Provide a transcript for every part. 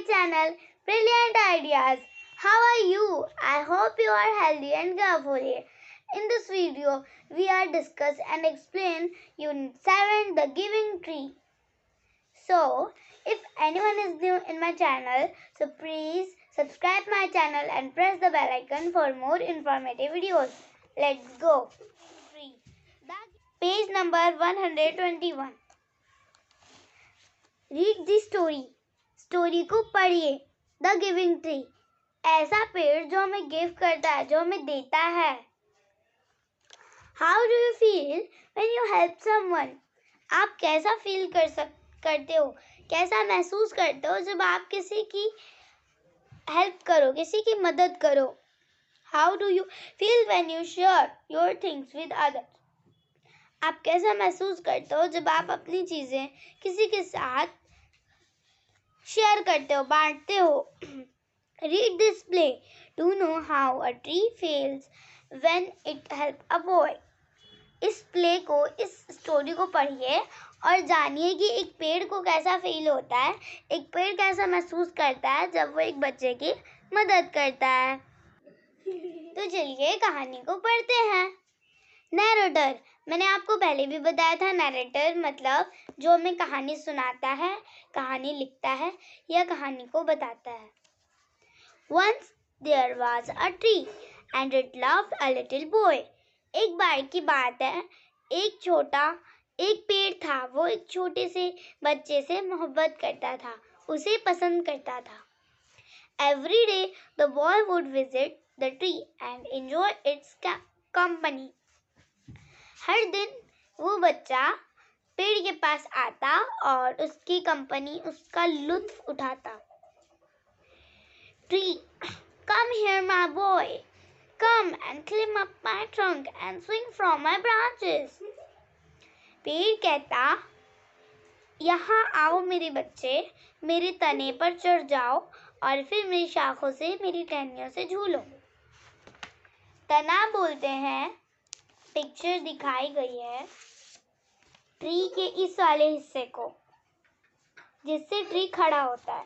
my channel Brilliant Ideas. How are you? I hope you are healthy and carefully. In this video, we are discuss and explain Unit 7, The Giving Tree. So, if anyone is new in my channel, so please subscribe my channel and press the bell icon for more informative videos. Let's go. Page number 121. Read the story को पढ़िए. The giving tree, ऐसा पेड़ जो हमें give करता है, जो हमें देता है. How do you feel when you help someone? आप कैसा फील करते हो, कैसा महसूस करते हो जब आप किसी की हेल्प करो, किसी की मदद करो. How do you feel when you share your things with others? आप कैसा महसूस करते हो जब आप अपनी चीजें किसी के साथ शेयर करते हो, बांटते हो. Read this play to know how a tree feels when it help a boy. इस प्ले को, इस स्टोरी को पढ़िए और जानिए कि एक पेड़ को कैसा फील होता है, एक पेड़ कैसा महसूस करता है जब वो एक बच्चे की मदद करता है. तो चलिए कहानी को पढ़ते हैं. नैरेटर, मैंने आपको पहले भी बताया था, नैरेटर मतलब जो हमें कहानी सुनाता है, कहानी लिखता है या कहानी को बताता है. Once there was a tree and it loved a little boy. एक बार की बात है, एक पेड़ था, वो एक छोटे से बच्चे से मोहब्बत करता था, उसे पसंद करता था. Every day the boy would visit the tree and enjoy its company. हर दिन वो बच्चा पेड़ के पास आता और उसकी कंपनी, उसका लुत्फ उठाता. Tree, come here my boy. Come and climb up my trunk and swing from my branches. पेड़ कहता, यहाँ आओ मेरे बच्चे, मेरे तने पर चढ़ जाओ और फिर मेरी शाखों से, मेरी टहनियों से झूलो. तना बोलते हैं, पिक्चर दिखाई गई है ट्री के इस वाले हिस्से को जिससे ट्री खड़ा होता है.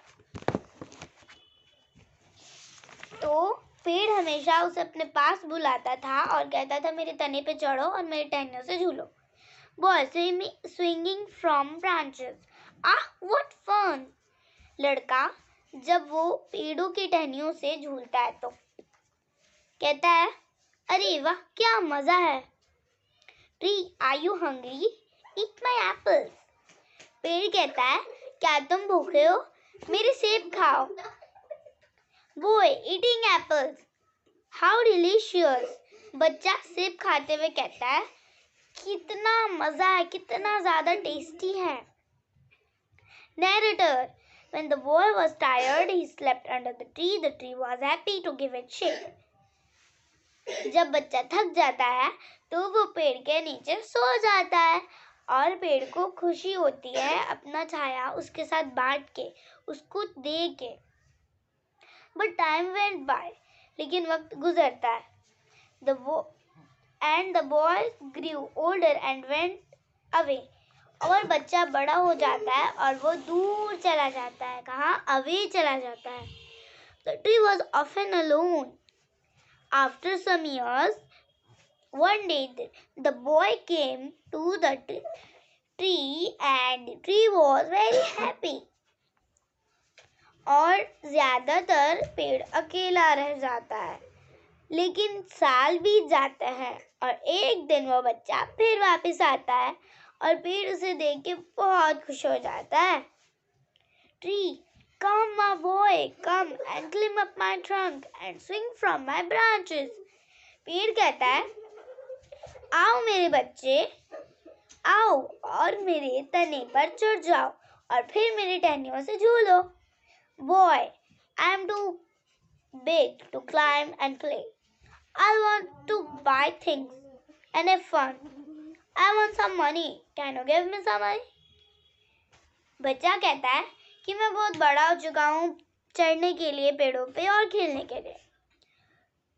तो पेड़ हमेशा उसे अपने पास बुलाता था और कहता था, मेरे तने पे चढ़ो और मेरे टहनियों से झूलो. Boy swinging from branches. Ah what fun. लड़का जब वो पेड़ों की टहनियों से झूलता है तो कहता है, अरे वाह क्या मजा है. Tree, are you hungry? Eat my apples. पेड़ कहता है, क्या तुम भूखे हो? मेरे सेब खाओ. Boy eating apples. How delicious. बच्चा सेब खाते हुए कहता है, कितना मजा है, कितना ज्यादा टेस्टी है. Narrator, when the boy was tired, he slept under the tree. The tree was happy to give it shade. जब बच्चा थक जाता है तो वो पेड़ के नीचे सो जाता है और पेड़ को खुशी होती है अपना छाया उसके साथ बांट के, उसको दे के. But time went by. लेकिन वक्त गुजरता है. And the boy grew older and went away. और बच्चा बड़ा हो जाता है और वो दूर चला जाता है. कहाँ? अवे चला जाता है. The tree was often alone. After some years, one day the boy came to the tree and the tree was very happy. और ज्यादातर पेड़ अकेला रह जाता है. लेकिन साल बीत जाते हैं और एक दिन वो बच्चा फिर वापस आता है और पेड़ उसे देख के बहुत खुश हो जाता है. Tree, come my boy, come and climb up my trunk and swing from my branches. पेड़ कहता है, आओ मेरे बच्चे, आओ और मेरे तने पर चढ़ जाओ और फिर मेरी टहनियों से झूलो. Boy, I am too big to climb and play. I want to buy things and have fun. I want some money. Can you give me some money? बच्चा कहता है कि मैं बहुत बड़ा हो चुका हूँ चढ़ने के लिए पेड़ों पे और खेलने के लिए.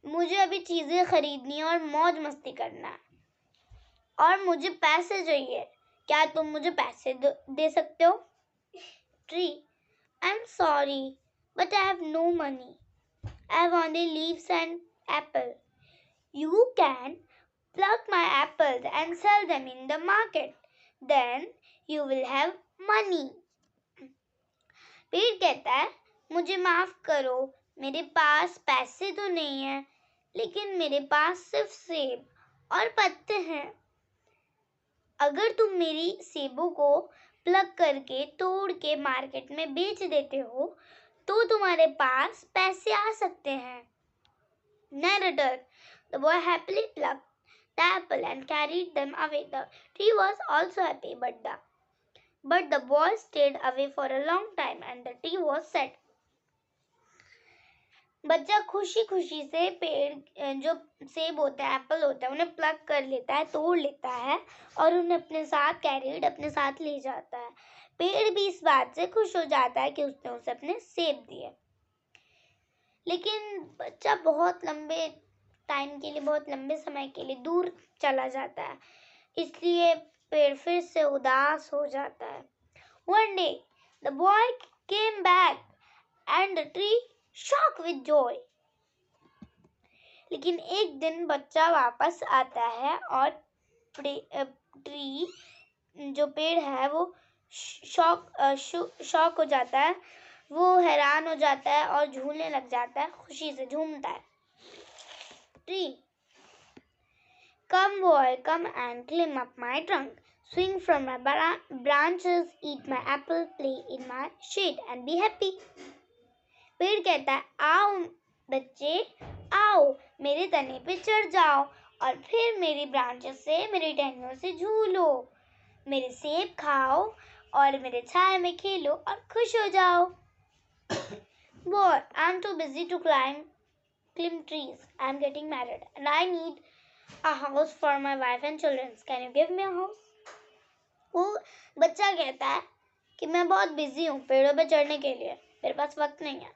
मुझे अभी चीजें खरीदनी और मौज मस्ती करना है और मुझे पैसे चाहिए. क्या तुम मुझे पैसे दे सकते हो? Tree, I'm sorry, but I have no money. I have only leaves and apple. You can pluck my apples and sell them in the market. Then you will have money. पेड़ कहता है, मुझे माफ करो, मेरे पास पैसे तो नहीं है, लेकिन मेरे पास सिर्फ सेब और पत्ते हैं। अगर तुम मेरी सेबों को प्लग करके तोड़ के मार्केट में बेच देते हो तो तुम्हारे पास पैसे आ सकते हैं। Narrator: The boy happily plucked the apple and carried them away. The tree was also happy, but the boy stayed away for a long time and the tree was sad. बच्चा खुशी खुशी से पेड़ जो सेब होते हैं, एप्पल होता है, उन्हें प्लग कर लेता है, तोड़ लेता है और उन्हें अपने साथ ले जाता है। पेड़ भी इस बात से खुश हो जाता है कि उसने उसे अपने सेब दिए। लेकिन बच्चा बहुत लंबे समय के लिए दूर चला जाता है, इसलिए पेड़ फिर से उदास हो जाता है। One day, the boy came back and the tree shook with joy. लेकिन एक दिन बच्चा वापस आता है और ट्री जो पेड़ है वो शॉक हो जाता है, वो हैरान हो जाता है और झूलने लग जाता है, खुशी से झूमता है। Tree: Come boy, come and climb up my trunk. Swing from my branches, eat my apple, play in my shade and be happy. पेड़ कहता है, आओ बच्चे, आओ मेरे तने पे चढ़ जाओ और फिर मेरी ब्रांचेस से, मेरी टहनियों से झूलो, मेरे सेब खाओ और मेरे छाए में खेलो और खुश हो जाओ। Boy, I'm too busy to climb trees. I'm getting married and I need a house for my wife and children. Can you give me a house? वो बच्चा कहता है कि मैं बहुत बिजी हूँ पेड़ों पे चढ़ने के लिए, मेरे पास वक्त नहीं है,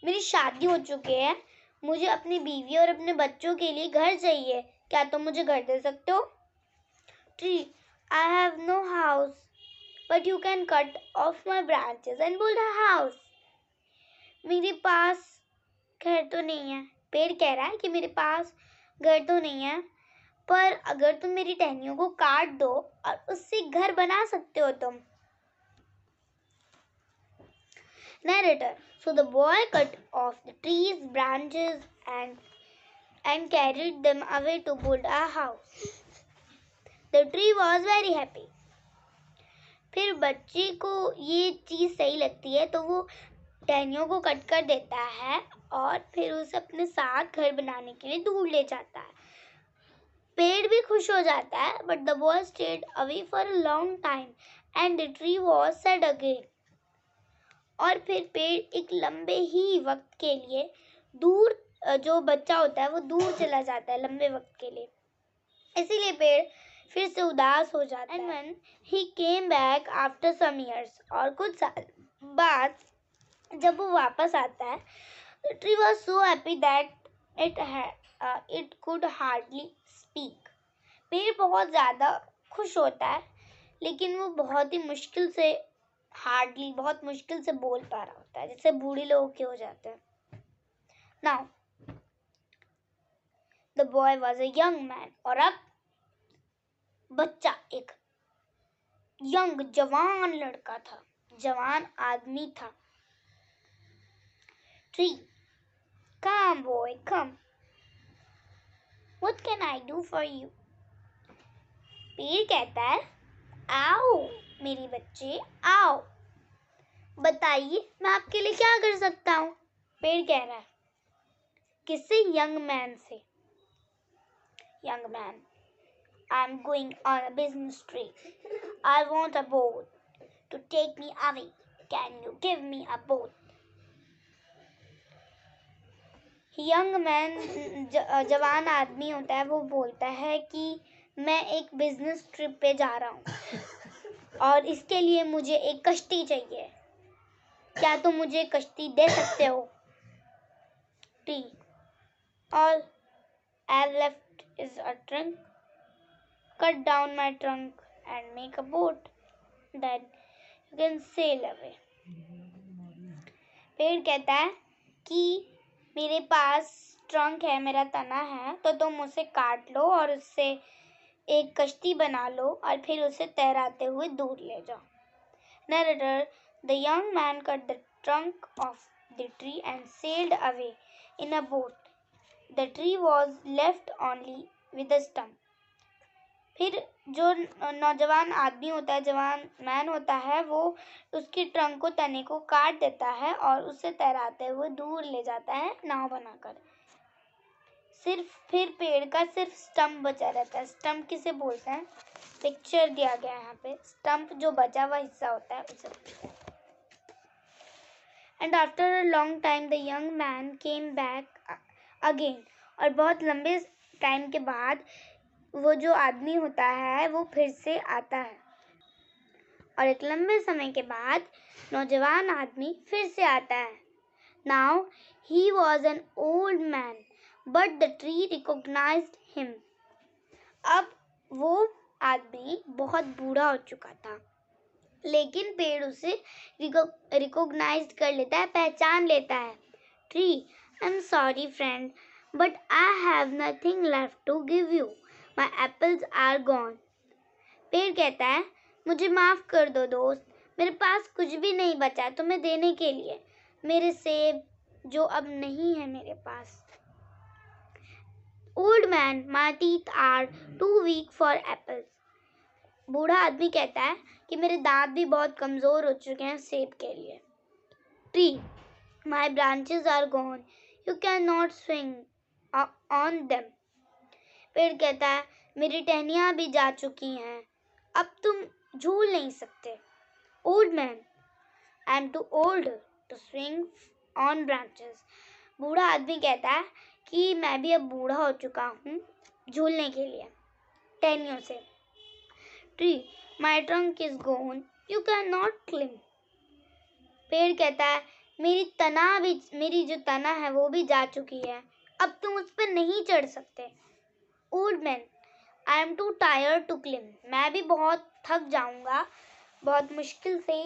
मेरी शादी हो चुकी है, मुझे अपनी बीवी और अपने बच्चों के लिए घर चाहिए, क्या तुम मुझे घर दे सकते हो? Tree: I have no house, but you can cut off my branches and build a house. मेरे पास घर तो नहीं है, पेड़ कह रहा है कि मेरे पास घर तो नहीं है, पर अगर तुम मेरी टहनियों को काट दो और उससे घर बना सकते हो तुम। Narrator: So the boy cut off the tree's branches and carried them away to build a house. The tree was very happy. फिर बच्चे को ये चीज सही लगती है तो वो टहनियों को कट कर देता है और फिर उसे अपने साथ घर बनाने के लिए दूर ले जाता है। पेड़ भी खुश हो जाता है, but the boy stayed away for a long time and the tree was sad again. और फिर पेड़ एक लंबे ही वक्त के लिए दूर, जो बच्चा होता है वो दूर चला जाता है लंबे वक्त के लिए, इसीलिए पेड़ फिर से उदास हो जाता है। And when he came back after some years, और कुछ साल बाद जब वो वापस आता है, the tree was so happy that it could hardly speak. पेड़ बहुत ज़्यादा खुश होता है, लेकिन वो बहुत मुश्किल से बोल पा रहा होता है, जैसे बूढ़े लोगों के हो जाते हैं। Now, the boy was a young man. और अब बच्चा एक जवान लड़का था, जवान आदमी था। Tree: Come boy, come. What can I do for you? पेड़ कहता है, आओ मेरे बच्चे, आओ, बताइए मैं आपके लिए क्या कर सकता हूँ? पेड़ कह रहा है, किससे? यंग मैन से। Young man: I'm going on a business trip. I want a boat to take me away. Can you give me a boat? Young man जवान आदमी होता है, वो बोलता है कि मैं एक बिजनेस ट्रिप पे जा रहा हूँ और इसके लिए मुझे एक कश्ती चाहिए, क्या तुम मुझे कश्ती दे सकते हो? Tree: All I've left is a trunk. Cut down my trunk and make a boat, then you can sail away. पेड़ कहता है कि मेरे पास ट्रंक है, मेरा तना है, तो तुम उसे काट लो और उससे एक कश्ती बना लो और फिर उसे तैराते हुए दूर ले जाओ। Narrator, the young man cut the trunk of the tree and sailed away in a boat. The tree was left only with a stump. फिर जो नौजवान आदमी होता है, जवान मैन होता है, वो उसकी ट्रंक को, तने को काट देता है और उसे तैराते हुए दूर ले जाता है नाव बनाकर। फिर पेड़ का सिर्फ स्टंप बचा रहता है। स्टंप किसे बोलते हैं? पिक्चर दिया गया है यहाँ पे। स्टंप जो बचा हुआ हिस्सा होता है उसे बोलते हैं। And after a long time the young man came back again. और बहुत लंबे टाइम के बाद वो जो आदमी होता है वो फिर से आता है। और एक लंबे समय के बाद नौजवान आदमी फिर से आता है। Now he was an old man, but the tree recognized him. अब वो आदमी बहुत बूढ़ा हो चुका था, लेकिन पेड़ उसे रिकॉग्नाइज कर लेता है, पहचान लेता है। Tree, I am sorry friend, but I have nothing left to give you, my apples are gone. पेड़ कहता है, मुझे माफ कर दो दोस्त, मेरे पास कुछ भी नहीं बचा तुम्हें देने के लिए, मेरे सेब जो अब नहीं है मेरे पास। Old man, my teeth are too weak for apples. बूढ़ा आदमी कहता है कि मेरे दांत भी बहुत कमजोर हो चुके हैं सेब के लिए। Tree, my branches are gone, you can not swing on them. पेड़ कहता है, मेरी टहनियाँ भी जा चुकी हैं, अब तुम झूल नहीं सकते। Old man, I am too old to swing on branches. बूढ़ा आदमी कहता है कि मैं भी अब बूढ़ा हो चुका हूँ झूलने के लिए टहनियों से। Tree, my trunk is gone, you can not climb. पेड़ कहता है, मेरी जो तना है वो भी जा चुकी है, अब तुम उस पर नहीं चढ़ सकते। Old man, I am too tired to climb. मैं भी बहुत थक जाऊंगा, बहुत मुश्किल से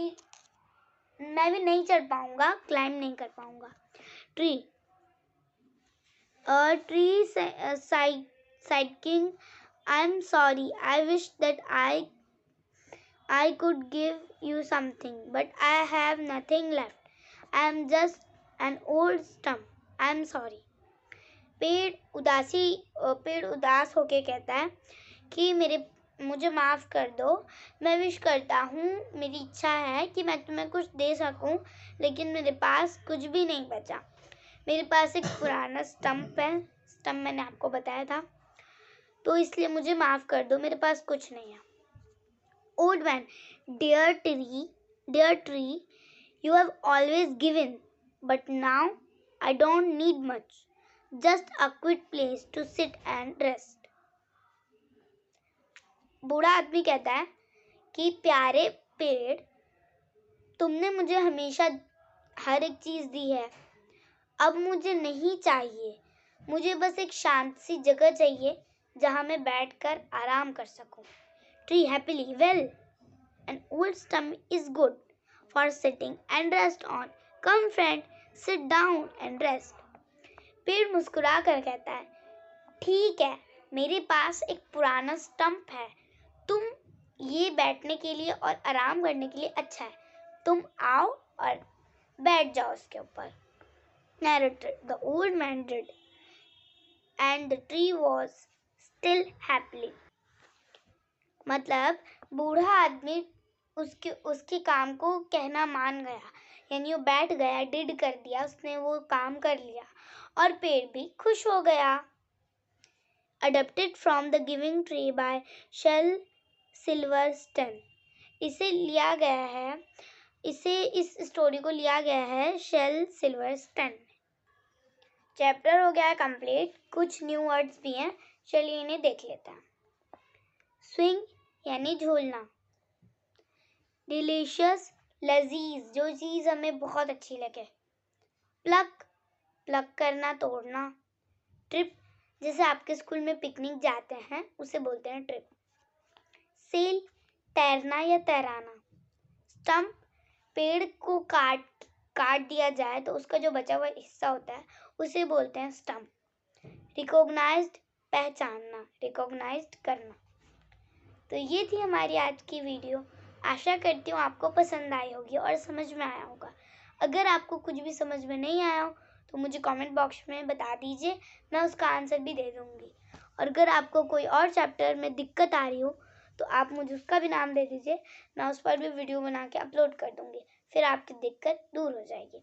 मैं भी नहीं चढ़ पाऊंगा, क्लाइम नहीं कर पाऊंगा। Tree, tree side king, I am sorry. I wish that I could give you something, but I have nothing left. I am just an old stump. I am sorry. पेड़ उदास होके कहता है कि मुझे माफ़ कर दो। मैं विश करता हूँ, मेरी इच्छा है कि मैं तुम्हें कुछ दे सकूँ, लेकिन मेरे पास कुछ भी नहीं बचा। मेरे पास एक पुराना स्टंप है, स्टंप मैंने आपको बताया था, तो इसलिए मुझे माफ कर दो, मेरे पास कुछ नहीं है। Old man, dear tree, you have always given, but now I don't need much, just a quiet place to sit and rest. बूढ़ा आदमी कहता है कि प्यारे पेड़, तुमने मुझे हमेशा हर एक चीज दी है, अब मुझे नहीं चाहिए, मुझे बस एक शांत सी जगह चाहिए जहाँ मैं बैठकर आराम कर सकूं। Tree happily, well, an old stump is good for sitting and rest on. Come friend, sit down and rest. पेड़ मुस्कुरा कर कहता है, ठीक है, मेरे पास एक पुराना स्टंप है, तुम ये बैठने के लिए और आराम करने के लिए अच्छा है, तुम आओ और बैठ जाओ उसके ऊपर। Narrator, the old man did, and the tree was still happily. मतलब बूढ़ा आदमी उसके काम को कहना मान गया, यानी वो बैठ गया, डिड कर दिया, उसने वो काम कर लिया और पेड़ भी खुश हो गया। Adapted from the Giving Tree by Shel Silverstein. इस स्टोरी को लिया गया है शेल सिल्वरस्टन। चैप्टर हो गया है कंप्लीट, कुछ न्यू वर्ड्स भी हैं, चलिए इन्हें देख लेते हैं। स्विंग यानी झूलना, डिलीशियस, लजीज, जो चीज़ हमें बहुत अच्छी लगे, प्लक करना, तोड़ना, ट्रिप, जैसे आपके स्कूल में पिकनिक जाते हैं उसे बोलते हैं ट्रिप, सेल, तैरना या तैराना, स्टंप, पेड़ को काट दिया जाए तो उसका जो बचा हुआ हिस्सा होता है उसे बोलते हैं स्टम्प। रिकॉग्नाइज्ड, पहचानना, रिकॉग्नाइज्ड करना। तो ये थी हमारी आज की वीडियो। आशा करती हूँ आपको पसंद आई होगी और समझ में आया होगा। अगर आपको कुछ भी समझ में नहीं आया हो तो मुझे कमेंट बॉक्स में बता दीजिए, मैं उसका आंसर भी दे दूँगी। और अगर आपको कोई और चैप्टर में दिक्कत आ रही हो तो आप मुझे उसका भी नाम दे दीजिए, मैं उस पर भी वीडियो बना के अपलोड कर दूँगी, फिर आपकी दिक्कत दूर हो जाएगी।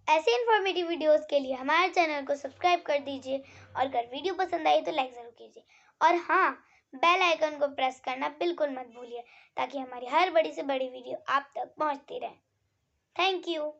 ऐसे इन्फॉर्मेटिव वीडियोस के लिए हमारे चैनल को सब्सक्राइब कर दीजिए और अगर वीडियो पसंद आई तो लाइक ज़रूर कीजिए। और हाँ, बेल आइकन को प्रेस करना बिल्कुल मत भूलिए ताकि हमारी हर बड़ी से बड़ी वीडियो आप तक पहुंचती रहे। Thank you.